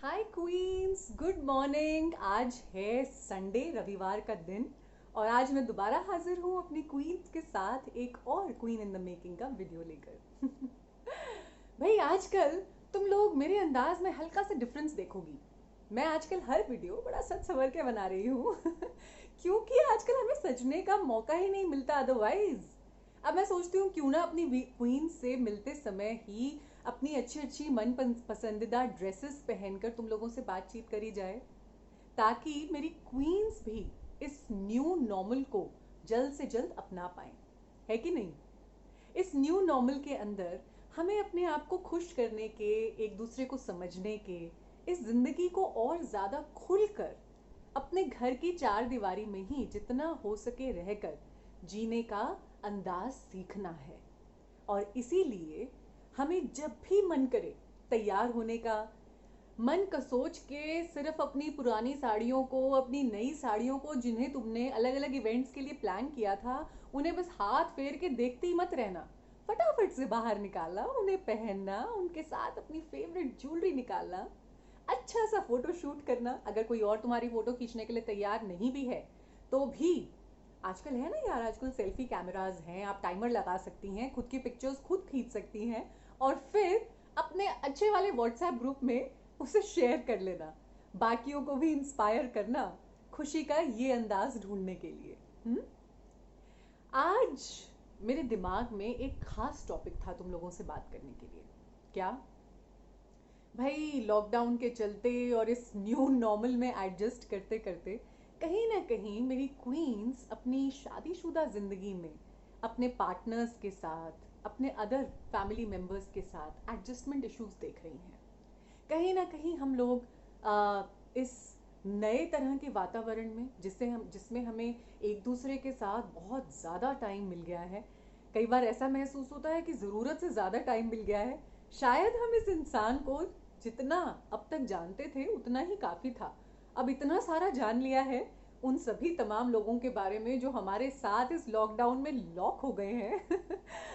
हाय queen's, good morning. आज है Sunday, रविवार का दिन। और आज मैं दोबारा हाजिर हूँ अपनी क्वींस के साथ एक और क्वीन इन द मेकिंग का वीडियो लेकर। भाई आजकल तुम लोग मेरे अंदाज में हल्का सा डिफरेंस देखोगी। मैं आजकल हर वीडियो बड़ा सच सवर के बना रही हूँ क्योंकि आजकल हमें सजने का मौका ही नहीं मिलता अदरवाइज। अब मैं सोचती हूँ क्यों ना अपनी क्वीन से मिलते समय ही अपनी अच्छी अच्छी मन पसंदीदा ड्रेसेस पहनकर तुम लोगों से बातचीत करी जाए, ताकि मेरी क्वींस भी इस न्यू नॉर्मल को जल्द से जल्द अपना पाएं। है कि नहीं? इस न्यू नॉर्मल के अंदर हमें अपने आप को खुश करने के, एक दूसरे को समझने के, इस जिंदगी को और ज़्यादा खुलकर अपने घर की चार दीवारी में ही जितना हो सके रहकर जीने का अंदाज सीखना है। और इसीलिए हमें जब भी मन करे तैयार होने का, मन का सोच के सिर्फ अपनी पुरानी साड़ियों को, अपनी नई साड़ियों को जिन्हें तुमने अलग अलग इवेंट्स के लिए प्लान किया था, उन्हें बस हाथ फेर के देखते ही मत रहना। फटाफट से बाहर निकालना, उन्हें पहनना, उनके साथ अपनी फेवरेट ज्वेलरी निकालना, अच्छा सा फोटो शूट करना। अगर कोई और तुम्हारी फोटो खींचने के लिए तैयार नहीं भी है तो भी आजकल है ना यार, आजकल सेल्फी कैमराज हैं, आप टाइमर लगा सकती हैं, खुद की पिक्चर्स खुद खींच सकती हैं और फिर अपने अच्छे वाले व्हाट्सएप ग्रुप में उसे शेयर कर लेना, बाकियों को भी इंस्पायर करना खुशी का ये अंदाज ढूंढने के लिए। आज मेरे दिमाग में एक खास टॉपिक था तुम लोगों से बात करने के लिए। क्या भाई, लॉकडाउन के चलते और इस न्यू नॉर्मल में एडजस्ट करते करते कहीं ना कहीं मेरी क्वींस अपनी शादीशुदा जिंदगी में अपने पार्टनर्स के साथ, अपने अदर फैमिली मेंबर्स के साथ एडजस्टमेंट इश्यूज देख रही हैं। कहीं ना कहीं हम लोग इस नए तरह के वातावरण में जिसमें हमें एक दूसरे के साथ बहुत ज़्यादा टाइम मिल गया है। कई बार ऐसा महसूस होता है कि ज़रूरत से ज़्यादा टाइम मिल गया है। शायद हम इस इंसान को जितना अब तक जानते थे उतना ही काफ़ी था। अब इतना सारा जान लिया है उन सभी तमाम लोगों के बारे में जो हमारे साथ इस लॉकडाउन में लॉक हो गए हैं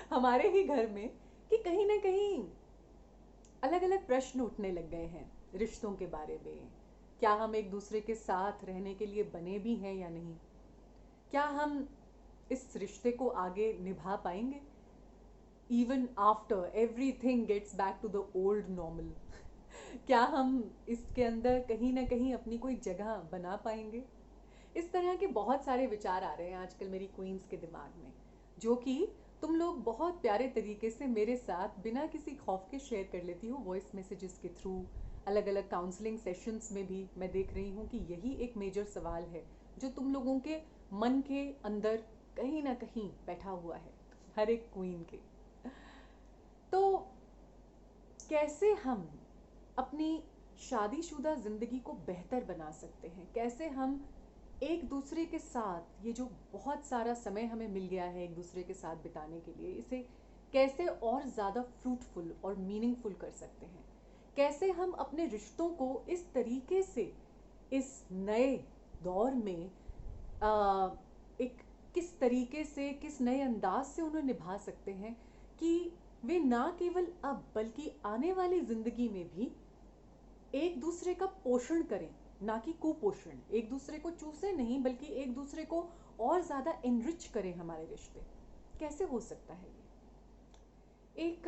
हमारे ही घर में, कि कहीं ना कहीं अलग अलग प्रश्न उठने लग गए हैं रिश्तों के बारे में। क्या हम एक दूसरे के साथ रहने के लिए बने भी हैं या नहीं? क्या हम इस रिश्ते को आगे निभा पाएंगे even after everything gets back to the old normal? क्या हम इसके अंदर कहीं ना कहीं अपनी कोई जगह बना पाएंगे? इस तरह के बहुत सारे विचार आ रहे हैं आजकल मेरी क्वींस के दिमाग में, जो कि तुम लोग बहुत प्यारे तरीके से मेरे साथ बिना किसी खौफ के शेयर कर लेती हो वॉइस मैसेजेस के थ्रू। अलग अलग काउंसलिंग सेशंस में भी मैं देख रही हूँ कि यही एक मेजर सवाल है जो तुम लोगों के मन के अंदर कहीं ना कहीं बैठा हुआ है, हर एक क्वीन के। तो कैसे हम अपनी शादीशुदा ज़िंदगी को बेहतर बना सकते हैं? कैसे हम एक दूसरे के साथ ये जो बहुत सारा समय हमें मिल गया है एक दूसरे के साथ बिताने के लिए, इसे कैसे और ज़्यादा फ्रूटफुल और मीनिंगफुल कर सकते हैं? कैसे हम अपने रिश्तों को इस तरीके से इस नए दौर में एक किस तरीके से, किस नए अंदाज से उन्हें निभा सकते हैं कि वे ना केवल अब बल्कि आने वाली ज़िंदगी में भी एक दूसरे का पोषण करें, ना कि कुपोषण। एक दूसरे को चूसे नहीं बल्कि एक दूसरे को और ज़्यादा एनरिच करें हमारे रिश्ते। कैसे हो सकता है ये? एक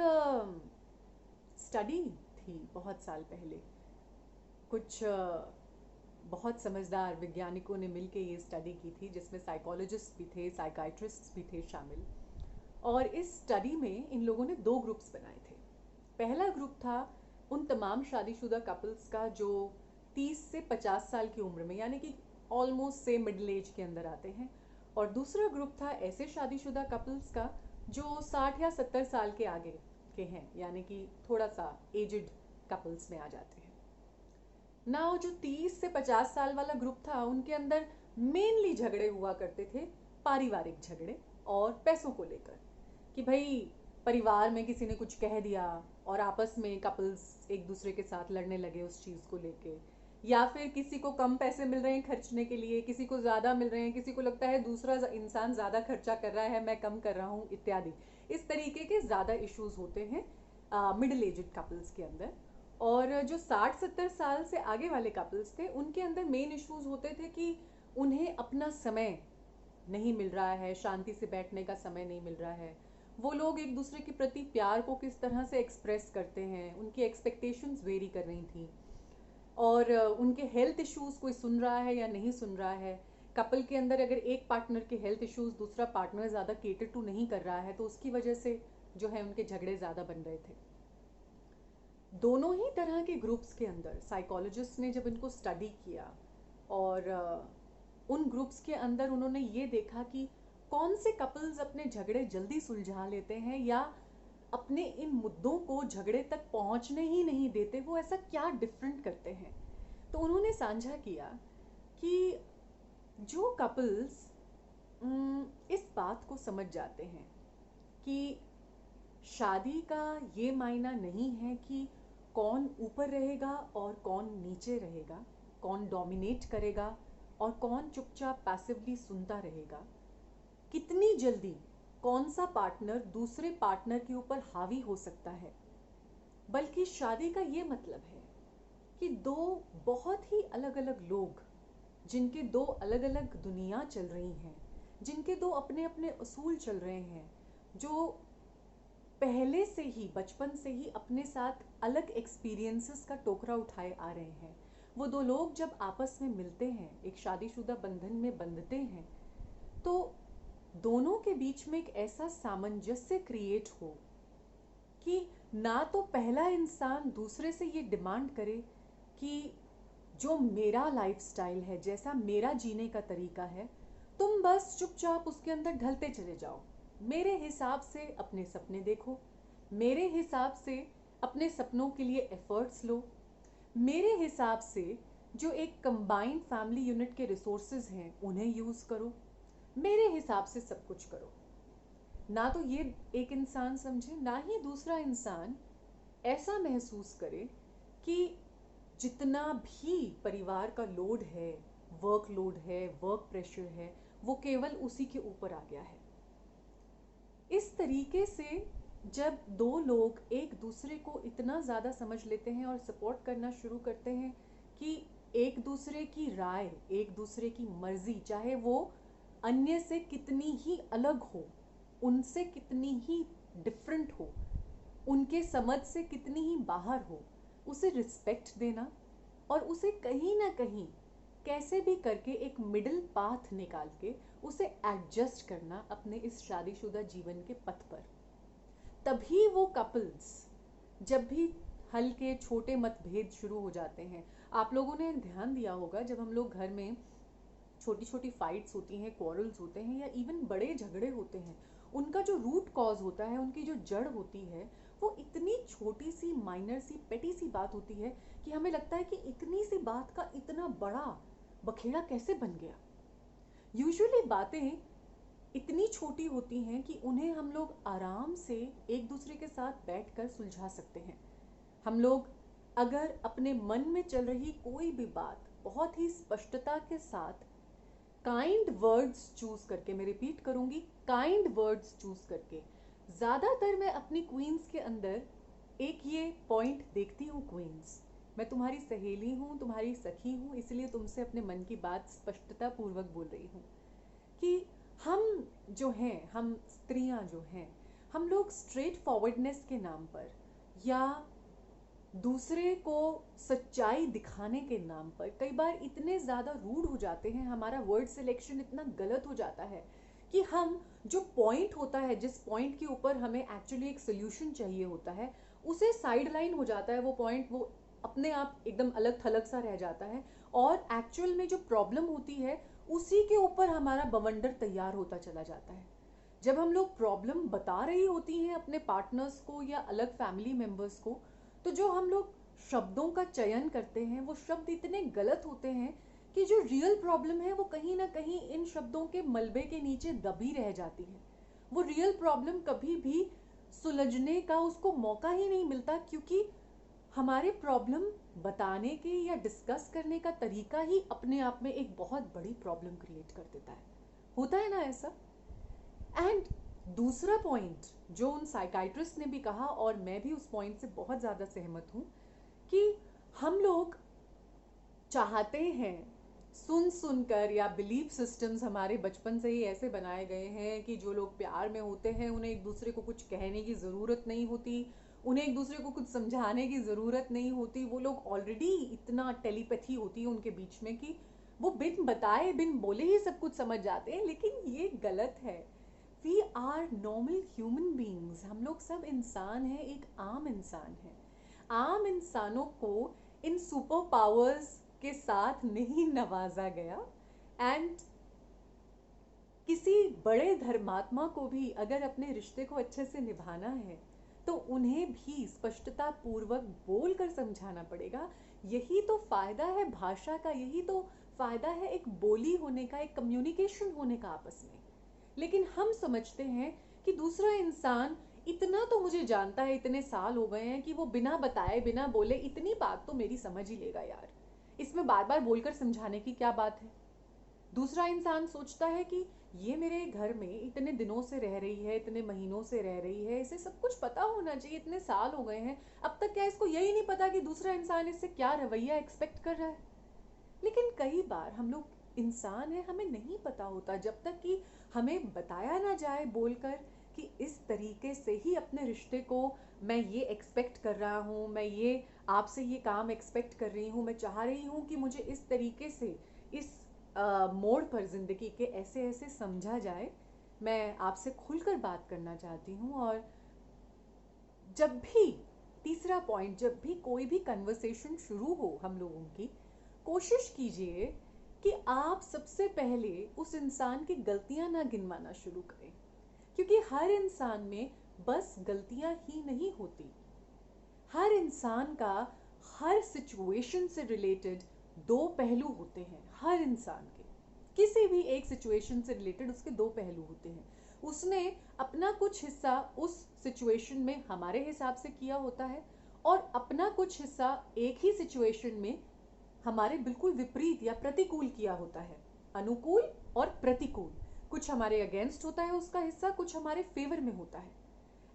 स्टडी थी बहुत साल पहले, कुछ बहुत समझदार वैज्ञानिकों ने मिलकर ये स्टडी की थी जिसमें साइकोलॉजिस्ट भी थे, साइकाइट्रिस्ट भी थे शामिल। और इस स्टडी में इन लोगों ने दो ग्रुप्स बनाए थे। पहला ग्रुप था उन तमाम शादीशुदा कपल्स का जो 30 से 50 साल की उम्र में, यानी कि ऑलमोस्ट से मिडिल एज के अंदर आते हैं। और दूसरा ग्रुप था ऐसे शादीशुदा कपल्स का जो 60 या 70 साल के आगे के हैं, यानी कि थोड़ा सा एजड कपल्स में आ जाते हैं ना। जो 30 से 50 साल वाला ग्रुप था उनके अंदर मेनली झगड़े हुआ करते थे, पारिवारिक झगड़े और पैसों को लेकर, कि भाई परिवार में किसी ने कुछ कह दिया और आपस में कपल्स एक दूसरे के साथ लड़ने लगे उस चीज़ को लेके, या फिर किसी को कम पैसे मिल रहे हैं खर्चने के लिए, किसी को ज़्यादा मिल रहे हैं, किसी को लगता है दूसरा इंसान ज़्यादा खर्चा कर रहा है मैं कम कर रहा हूँ इत्यादि। इस तरीके के ज़्यादा इश्यूज होते हैं मिडिल एजड कपल्स के अंदर। और जो 60-70 साल से आगे वाले कपल्स थे उनके अंदर मेन इश्यूज होते थे कि उन्हें अपना समय नहीं मिल रहा है, शांति से बैठने का समय नहीं मिल रहा है, वो लोग एक दूसरे के प्रति प्यार को किस तरह से एक्सप्रेस करते हैं, उनकी एक्सपेक्टेशंस वेरी कर रही थी। और उनके हेल्थ इश्यूज कोई सुन रहा है या नहीं सुन रहा है। कपल के अंदर अगर एक पार्टनर के हेल्थ इश्यूज दूसरा पार्टनर ज़्यादा केटर टू नहीं कर रहा है तो उसकी वजह से जो है उनके झगड़े ज़्यादा बन रहे थे। दोनों ही तरह के ग्रुप्स के अंदर साइकोलॉजिस्ट ने जब इनको स्टडी किया और उन ग्रुप्स के अंदर उन्होंने ये देखा कि कौन से कपल्स अपने झगड़े जल्दी सुलझा लेते हैं या अपने इन मुद्दों को झगड़े तक पहुंचने ही नहीं देते, वो ऐसा क्या डिफरेंट करते हैं। तो उन्होंने साझा किया कि जो कपल्स इस बात को समझ जाते हैं कि शादी का ये मायना नहीं है कि कौन ऊपर रहेगा और कौन नीचे रहेगा, कौन डोमिनेट करेगा और कौन चुपचाप पैसिवली सुनता रहेगा, कितनी जल्दी कौन सा पार्टनर दूसरे पार्टनर के ऊपर हावी हो सकता है। बल्कि शादी का ये मतलब है कि दो बहुत ही अलग अलग लोग जिनके दो अलग अलग दुनिया चल रही हैं, जिनके दो अपने अपने असूल चल रहे हैं, जो पहले से ही बचपन से ही अपने साथ अलग एक्सपीरियंसेस का टोकरा उठाए आ रहे हैं, वो दो लोग जब आपस में मिलते हैं, एक शादीशुदा बंधन में बंधते हैं, तो दोनों के बीच में एक ऐसा सामंजस्य क्रिएट हो कि ना तो पहला इंसान दूसरे से ये डिमांड करे कि जो मेरा लाइफस्टाइल है, जैसा मेरा जीने का तरीका है, तुम बस चुपचाप उसके अंदर ढलते चले जाओ, मेरे हिसाब से अपने सपने देखो, मेरे हिसाब से अपने सपनों के लिए एफर्ट्स लो, मेरे हिसाब से जो एक कंबाइंड फैमिली यूनिट के रिसोर्सेज हैं उन्हें यूज़ करो, मेरे हिसाब से सब कुछ करो। ना तो ये एक इंसान समझे, ना ही दूसरा इंसान ऐसा महसूस करे कि जितना भी परिवार का लोड है, वर्क लोड है, वर्क प्रेशर है, वो केवल उसी के ऊपर आ गया है। इस तरीके से जब दो लोग एक दूसरे को इतना ज़्यादा समझ लेते हैं और सपोर्ट करना शुरू करते हैं कि एक दूसरे की राय, एक दूसरे की मर्जी, चाहे वो अन्य से कितनी ही अलग हो, उनसे कितनी ही डिफरेंट हो, उनके समझ से कितनी ही बाहर हो, उसे रिस्पेक्ट देना और उसे कहीं ना कहीं कैसे भी करके एक मिडिल पाथ निकाल के उसे एडजस्ट करना अपने इस शादीशुदा जीवन के पथ पर। तभी वो कपल्स जब भी हल्के छोटे मतभेद शुरू हो जाते हैं, आप लोगों ने ध्यान दिया होगा जब हम लोग घर में छोटी छोटी फाइट्स होती हैं, क्वारल्स होते हैं या इवन बड़े झगड़े होते हैं, उनका जो रूट कॉज होता है, उनकी जो जड़ होती है, वो इतनी छोटी सी माइनर सी पेटी सी बात होती है कि हमें लगता है कि इतनी सी बात का इतना बड़ा बखेड़ा कैसे बन गया। यूजुअली बातें इतनी छोटी होती हैं कि उन्हें हम लोग आराम से एक दूसरे के साथ बैठकर सुलझा सकते हैं। हम लोग अगर अपने मन में चल रही कोई भी बात बहुत ही स्पष्टता के साथ काइंड वर्ड्स चूज करके, मैं रिपीट करूंगी, काइंड वर्ड्स चूज करके, ज़्यादातर मैं अपनी क्वींस के अंदर एक ये पॉइंट देखती हूँ, क्वींस मैं तुम्हारी सहेली हूँ, तुम्हारी सखी हूँ, इसलिए तुमसे अपने मन की बात स्पष्टता पूर्वक बोल रही हूँ कि हम जो हैं, हम स्त्रियां जो हैं, हम लोग स्ट्रेट फॉरवर्डनेस के नाम पर या दूसरे को सच्चाई दिखाने के नाम पर कई बार इतने ज़्यादा रूड हो जाते हैं, हमारा वर्ड सिलेक्शन इतना गलत हो जाता है कि हम जो पॉइंट होता है, जिस पॉइंट के ऊपर हमें एक्चुअली एक सोल्यूशन चाहिए होता है, उसे साइड लाइन हो जाता है, वो पॉइंट वो अपने आप एकदम अलग थलग सा रह जाता है और एक्चुअल में जो प्रॉब्लम होती है उसी के ऊपर हमारा बवंडर तैयार होता चला जाता है। जब हम लोग प्रॉब्लम बता रही होती हैं अपने पार्टनर्स को या अलग फैमिली मेंबर्स को, तो जो हम लोग शब्दों का चयन करते हैं वो शब्द इतने गलत होते हैं कि जो रियल प्रॉब्लम है वो कहीं ना कहीं इन शब्दों के मलबे के नीचे दबी रह जाती है। वो रियल प्रॉब्लम कभी भी सुलझने का उसको मौका ही नहीं मिलता, क्योंकि हमारे प्रॉब्लम बताने के या डिस्कस करने का तरीका ही अपने आप में एक बहुत बड़ी प्रॉब्लम क्रिएट कर देता है। होता है ना ऐसा? एंड दूसरा पॉइंट जो उन साइकाइट्रिस्ट ने भी कहा और मैं भी उस पॉइंट से बहुत ज़्यादा सहमत हूँ कि हम लोग चाहते हैं, सुन सुनकर, या बिलीफ सिस्टम्स हमारे बचपन से ही ऐसे बनाए गए हैं कि जो लोग प्यार में होते हैं उन्हें एक दूसरे को कुछ कहने की ज़रूरत नहीं होती, उन्हें एक दूसरे को कुछ समझाने की ज़रूरत नहीं होती, वो लोग ऑलरेडी इतना टेलीपैथी होती है उनके बीच में कि वो बिन बताए बिन बोले ही सब कुछ समझ जाते हैं। लेकिन ये गलत है। We are normal human beings, हम लोग सब इंसान हैं, एक आम इंसान है। आम इंसानों को इन सुपर पावर्स के साथ नहीं नवाजा गया। एंड किसी बड़े धर्मात्मा को भी अगर अपने रिश्ते को अच्छे से निभाना है तो उन्हें भी स्पष्टता पूर्वक बोल कर समझाना पड़ेगा। यही तो फायदा है भाषा का, यही तो फायदा है एक बोली होने का, एक कम्युनिकेशन होने का आपस में। लेकिन हम समझते हैं कि दूसरा इंसान इतना तो मुझे जानता है, इतने साल हो गए हैं कि वो बिना बताए बिना बोले इतनी बात तो मेरी समझ ही लेगा यार, इसमें बार बार बोलकर समझाने की क्या बात है। दूसरा इंसान सोचता है कि ये मेरे घर में इतने दिनों से रह रही है, इतने महीनों से रह रही है, इसे सब कुछ पता होना चाहिए, इतने साल हो गए हैं, अब तक क्या इसको यही नहीं पता कि दूसरा इंसान इससे क्या रवैया एक्सपेक्ट कर रहा है। लेकिन कई बार हम लोग इंसान हैं, हमें नहीं पता होता जब तक कि हमें बताया ना जाए बोलकर कि इस तरीके से ही अपने रिश्ते को मैं ये एक्सपेक्ट कर रहा हूँ, मैं ये आपसे ये काम एक्सपेक्ट कर रही हूँ, मैं चाह रही हूँ कि मुझे इस तरीके से इस मोड़ पर ज़िंदगी के ऐसे ऐसे समझा जाए। मैं आपसे खुलकर बात करना चाहती हूँ। और जब भी तीसरा पॉइंट, जब भी कोई भी कन्वर्सेशन शुरू हो हम लोगों की, कोशिश कीजिए कि आप सबसे पहले उस इंसान की गलतियां ना गिनवाना शुरू करें, क्योंकि हर इंसान में बस गलतियां ही नहीं होती। हर इंसान का हर सिचुएशन से रिलेटेड दो पहलू होते हैं। हर इंसान के किसी भी एक सिचुएशन से रिलेटेड उसके दो पहलू होते हैं। उसने अपना कुछ हिस्सा उस सिचुएशन में हमारे हिसाब से किया होता है, और अपना कुछ हिस्सा एक ही सिचुएशन में हमारे बिल्कुल विपरीत या प्रतिकूल किया होता है। अनुकूल और प्रतिकूल, कुछ हमारे अगेंस्ट होता है उसका हिस्सा, कुछ हमारे फेवर में होता है।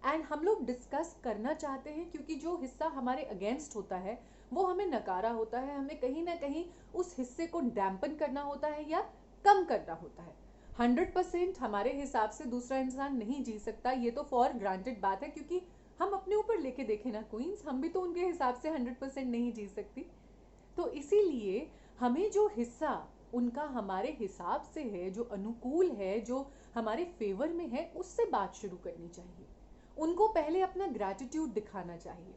एंड हम लोग डिस्कस करना चाहते हैं क्योंकि जो हिस्सा हमारे अगेंस्ट होता है वो हमें नकारा होता है, हमें कहीं ना कहीं उस हिस्से को डैम्पन करना होता है या कम करना होता है। 100% हमारे हिसाब से दूसरा इंसान नहीं जी सकता, ये तो फॉर ग्रांटेड बात है, क्योंकि हम अपने ऊपर लेके देखें ना क्वींस, हम भी तो उनके हिसाब से 100% नहीं जी सकती। तो इसीलिए हमें जो हिस्सा उनका हमारे हिसाब से है, जो अनुकूल है, जो हमारे फेवर में है, उससे बात शुरू करनी चाहिए। उनको पहले अपना ग्रैटिट्यूड दिखाना चाहिए,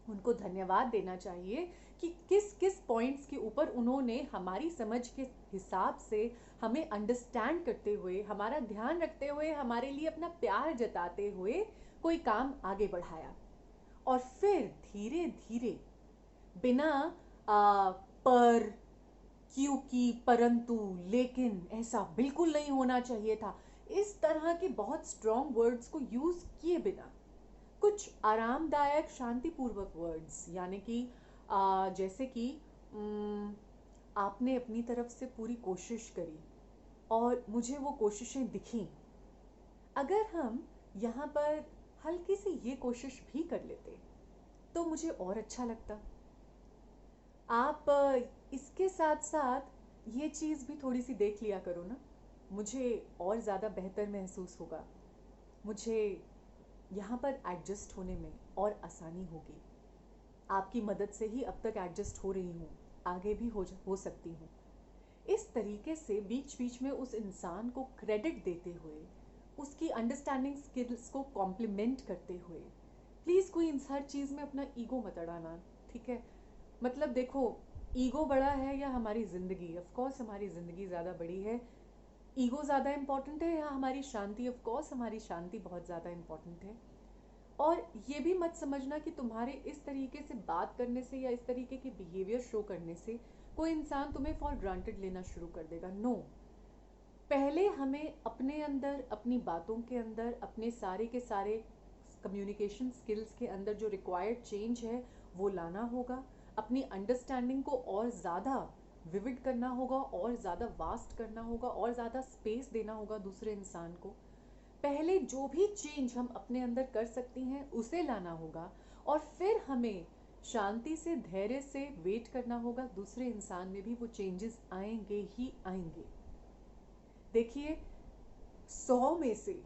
उनको धन्यवाद देना चाहिए कि किस किस पॉइंट्स के ऊपर उन्होंने हमारी समझ के हिसाब से हमें अंडरस्टैंड करते हुए, हमारा ध्यान रखते हुए, हमारे लिए अपना प्यार जताते हुए कोई काम आगे बढ़ाया। और फिर धीरे धीरे बिना पर, क्योंकि, परंतु, लेकिन, ऐसा बिल्कुल नहीं होना चाहिए था, इस तरह के बहुत स्ट्रॉन्ग वर्ड्स को यूज किए बिना कुछ आरामदायक शांतिपूर्वक वर्ड्स, यानी कि जैसे कि आपने अपनी तरफ से पूरी कोशिश करी और मुझे वो कोशिशें दिखी, अगर हम यहाँ पर हल्की सी ये कोशिश भी कर लेते तो मुझे और अच्छा लगता। आप इसके साथ साथ ये चीज़ भी थोड़ी सी देख लिया करो ना, मुझे और ज़्यादा बेहतर महसूस होगा, मुझे यहाँ पर एडजस्ट होने में और आसानी होगी। आपकी मदद से ही अब तक एडजस्ट हो रही हूँ, आगे भी हो सकती हूँ। इस तरीके से बीच बीच में उस इंसान को क्रेडिट देते हुए, उसकी अंडरस्टैंडिंग स्किल्स को कॉम्प्लीमेंट करते हुए, प्लीज़ क्वींस हर चीज़ में अपना ईगो मत अड़ाना, ठीक है। मतलब देखो, ईगो बड़ा है या हमारी ज़िंदगी, ऑफ कोर्स हमारी ज़िंदगी ज़्यादा बड़ी है। ईगो ज़्यादा इम्पॉर्टेंट है या हमारी शांति? ऑफ कोर्स हमारी शांति बहुत ज़्यादा इम्पॉर्टेंट है। और ये भी मत समझना कि तुम्हारे इस तरीके से बात करने से या इस तरीके की बिहेवियर शो करने से कोई इंसान तुम्हें फॉर ग्रांटेड लेना शुरू कर देगा। नो, पहले हमें अपने अंदर, अपनी बातों के अंदर, अपने सारे के सारे कम्युनिकेशन स्किल्स के अंदर जो रिक्वायर्ड चेंज है वो लाना होगा। अपनी अंडरस्टैंडिंग को और ज़्यादा विविड करना होगा, और ज़्यादा वास्ट करना होगा, और ज़्यादा स्पेस देना होगा दूसरे इंसान को। पहले जो भी चेंज हम अपने अंदर कर सकती हैं उसे लाना होगा, और फिर हमें शांति से, धैर्य से वेट करना होगा, दूसरे इंसान में भी वो चेंजेस आएंगे ही आएंगे। देखिए, 100 में से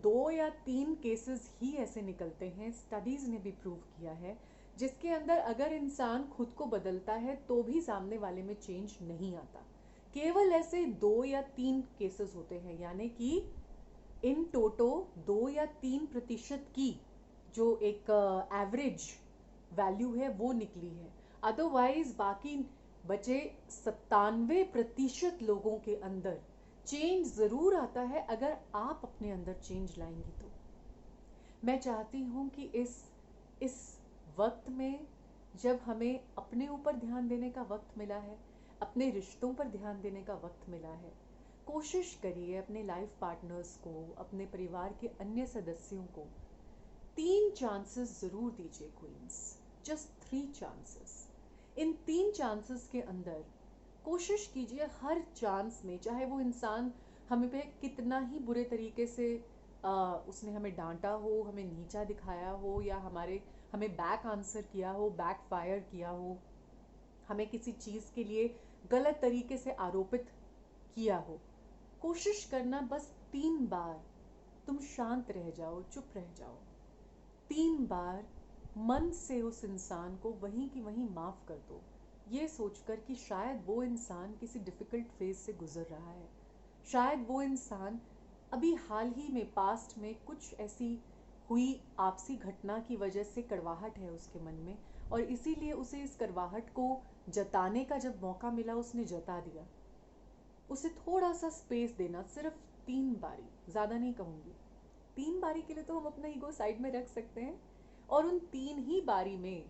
2 या 3 केसेस ही ऐसे निकलते हैं, स्टडीज ने भी प्रूव किया है, जिसके अंदर अगर इंसान खुद को बदलता है तो भी सामने वाले में चेंज नहीं आता। केवल ऐसे 2 या 3 केसेस होते हैं, यानी कि इन टोटो 2 या 3% की जो एक एवरेज वैल्यू है वो निकली है। अदरवाइज बाकी बचे 97% लोगों के अंदर चेंज ज़रूर आता है अगर आप अपने अंदर चेंज लाएंगी तो। मैं चाहती हूँ कि इस वक्त में जब हमें अपने ऊपर ध्यान देने का वक्त मिला है, अपने रिश्तों पर ध्यान देने का वक्त मिला है, कोशिश करिए अपने लाइफ पार्टनर्स को, अपने परिवार के अन्य सदस्यों को 3 चांसेस ज़रूर दीजिए क्वींस, जस्ट 3 चांसेस। इन 3 चांसेस के अंदर कोशिश कीजिए हर चांस में, चाहे वो इंसान हमें पे कितना ही बुरे तरीके से उसने हमें डांटा हो, हमें नीचा दिखाया हो, या हमें बैक आंसर किया हो, बैक फायर किया हो, हमें किसी चीज़ के लिए गलत तरीके से आरोपित किया हो, कोशिश करना बस 3 बार तुम शांत रह जाओ, चुप रह जाओ। 3 बार मन से उस इंसान को वहीं की वहीं माफ़ कर दो, ये सोचकर कि शायद वो इंसान किसी डिफ़िकल्ट फेज से गुजर रहा है, शायद वो इंसान अभी हाल ही में पास्ट में कुछ ऐसी हुई आपसी घटना की वजह से कड़वाहट है उसके मन में, और इसीलिए उसे इस कड़वाहट को जताने का जब मौका मिला उसने जता दिया। उसे थोड़ा सा स्पेस देना, सिर्फ 3 बारी, ज़्यादा नहीं कहूँगी, 3 बारी के लिए तो हम अपना ईगो साइड में रख सकते हैं, और उन 3 ही बारी में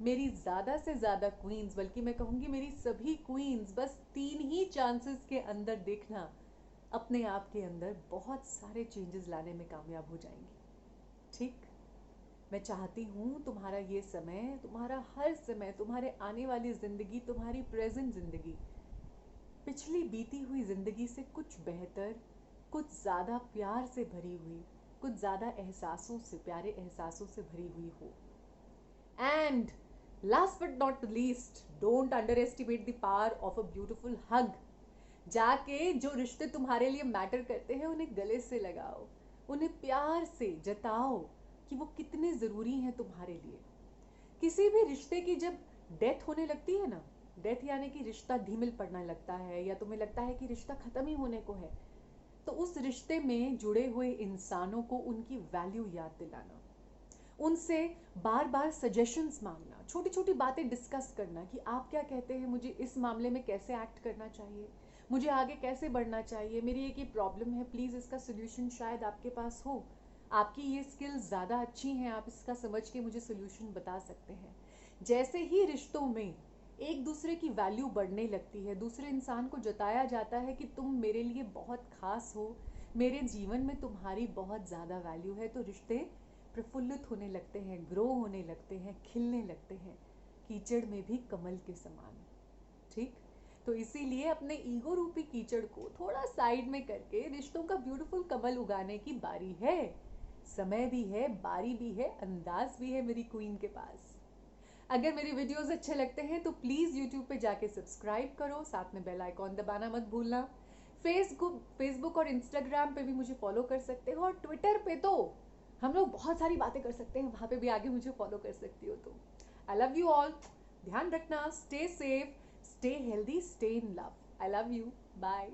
मेरी ज़्यादा से ज़्यादा क्वींस, बल्कि मैं कहूँगी मेरी सभी क्वींस, बस 3 ही चांसेस के अंदर देखना अपने आप के अंदर बहुत सारे चेंजेस लाने में कामयाब हो जाएंगी। ठीक, मैं चाहती हूँ तुम्हारा ये समय, तुम्हारा हर समय, तुम्हारे आने वाली ज़िंदगी, तुम्हारी प्रेजेंट ज़िंदगी पिछली बीती हुई ज़िंदगी से कुछ बेहतर, कुछ ज़्यादा प्यार से भरी हुई, कुछ ज़्यादा एहसासों से, प्यारे एहसासों से भरी हुई हो। And last but not least, don't underestimate the power of a beautiful hug. जाके जो रिश्ते तुम्हारे लिए मैटर करते हैं उन्हें गले से लगाओ, उन्हें प्यार से जताओ कि वो कितने ज़रूरी हैं तुम्हारे लिए। किसी भी रिश्ते की जब डेथ होने लगती है ना, डेथ यानी कि रिश्ता धीमिल पड़ने लगता है, या तुम्हें लगता है कि रिश्ता ख़त्म ही होने को है, तो उस रिश्ते में जुड़े हुए इंसानों को उनकी वैल्यू याद दिलाना, उनसे बार बार सजेशंस मांगना, छोटी छोटी बातें डिस्कस करना कि आप क्या कहते हैं, मुझे इस मामले में कैसे एक्ट करना चाहिए, मुझे आगे कैसे बढ़ना चाहिए, मेरी एक ये प्रॉब्लम है, प्लीज़ इसका सोल्यूशन शायद आपके पास हो, आपकी ये स्किल्स ज़्यादा अच्छी हैं, आप इसका समझ के मुझे सोल्यूशन बता सकते हैं। जैसे ही रिश्तों में एक दूसरे की वैल्यू बढ़ने लगती है, दूसरे इंसान को जताया जाता है कि तुम मेरे लिए बहुत खास हो, मेरे जीवन में तुम्हारी बहुत ज़्यादा वैल्यू है, तो रिश्ते प्रफुल्लित होने लगते हैं, ग्रो होने लगते हैं, खिलने लगते हैं, कीचड़ में भी कमल के समान। ठीक, तो इसीलिए अपने ईगो रूपी कीचड़ को थोड़ा साइड में करके रिश्तों का ब्यूटीफुल कमल उगाने की बारी है। समय भी है, बारी भी है, अंदाज भी है मेरी क्वीन के पास। अगर मेरी वीडियोस अच्छे लगते हैं तो प्लीज़ यूट्यूब पे जाके सब्सक्राइब करो, साथ में बेल आइकॉन दबाना मत भूलना। फेसबुक और इंस्टाग्राम पे भी मुझे फॉलो कर सकते हो, और ट्विटर पे तो हम लोग बहुत सारी बातें कर सकते हैं, वहाँ पे भी आगे मुझे फॉलो कर सकती हो। तो आई लव यू ऑल, ध्यान रखना, stay safe, stay healthy, stay in love. I love you, bye.